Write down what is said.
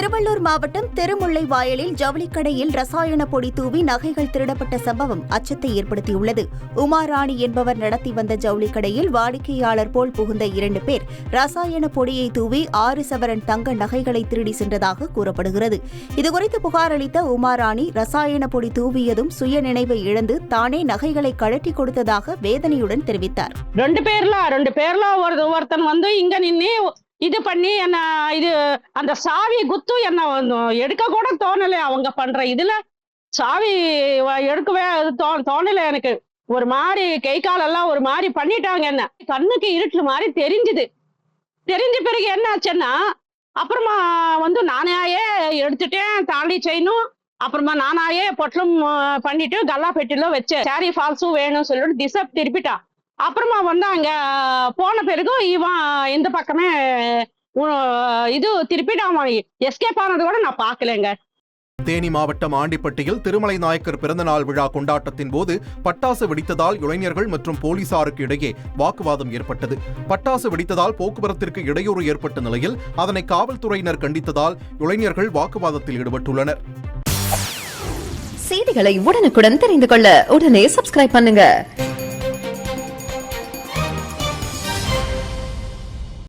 திருவள்ளூர் மாவட்டம் திருமுல்லைவாயலில் ஜவுளிக்கடையில் ரசாயன பொடி தூவி நகைகள் திருடப்பட்ட சம்பவம் அச்சத்தை ஏற்படுத்தியுள்ளது. உமாராணி என்பவர் நடத்தி வந்த ஜவுளிக்கடையில் வாடிக்கையாளர் போல் புகுந்த 2 பேர் ரசாயன பொடியை தூவி 6 சவரன் தங்க நகைகளை திருடி சென்றதாக கூறப்படுகிறது. இதுகுறித்து புகார் அளித்த உமாராணி ரசாயன பொடி தூவியதும் சுய நினைவை இழந்து தானே நகைகளை கழட்டி கொடுத்ததாக வேதனையுடன் தெரிவித்தார். 2 பேர்ல ஒருத்தன் வந்து இங்க நின்று இது பண்ணி என்ன இது அந்த சாவி குத்து என்ன எடுக்க கூட தோணலை. அவங்க பண்ற இதுல சாவி எடுக்கவே தோணலை. எனக்கு ஒரு மாதிரி கை காலெல்லாம் ஒரு மாதிரி பண்ணிட்டாங்க. என்ன கண்ணுக்கு இருட்டு மாதிரி தெரிஞ்ச பிறகு என்ன ஆச்சுன்னா அப்புறமா வந்து நானாயே எடுத்துட்டேன் தாலி செயினும். அப்புறமா நானாயே பொட்டலும் பண்ணிட்டு கல்லா பெட்டில வச்சேன். சாரி ஃபால்ஸும் வேணும்னு சொல்லிட்டு திசை திருப்பிட்டா. அப்புறமா வந்து அங்க போன பிறகு இவன் இந்த பக்கமே இது திருப்பிடாம எஸ்கேப் ஆனது கூட நான் பாக்கலங்க. தேனி மாவட்டம் ஆண்டிப்பட்டியில் திருமலை நாயக்கர் பிறந்தநாள் விழா கொண்டாட்டத்தின் போது பட்டாசு வெடித்ததால் இளைஞர்கள் மற்றும் போலீசாருக்கு இடையே வாக்குவாதம் ஏற்பட்டது. பட்டாசு வெடித்ததால் போக்குவரத்திற்கு இடையூறு ஏற்பட்ட நிலையில் அதனை காவல்துறையினர் கண்டித்ததால் இளைஞர்கள் வாக்குவாதத்தில் ஈடுபட்டுள்ளனர். செய்திகளை உடனுக்குடன் தெரிந்து கொள்ள உடனே சப்ஸ்கிரைப் பண்ணுங்க.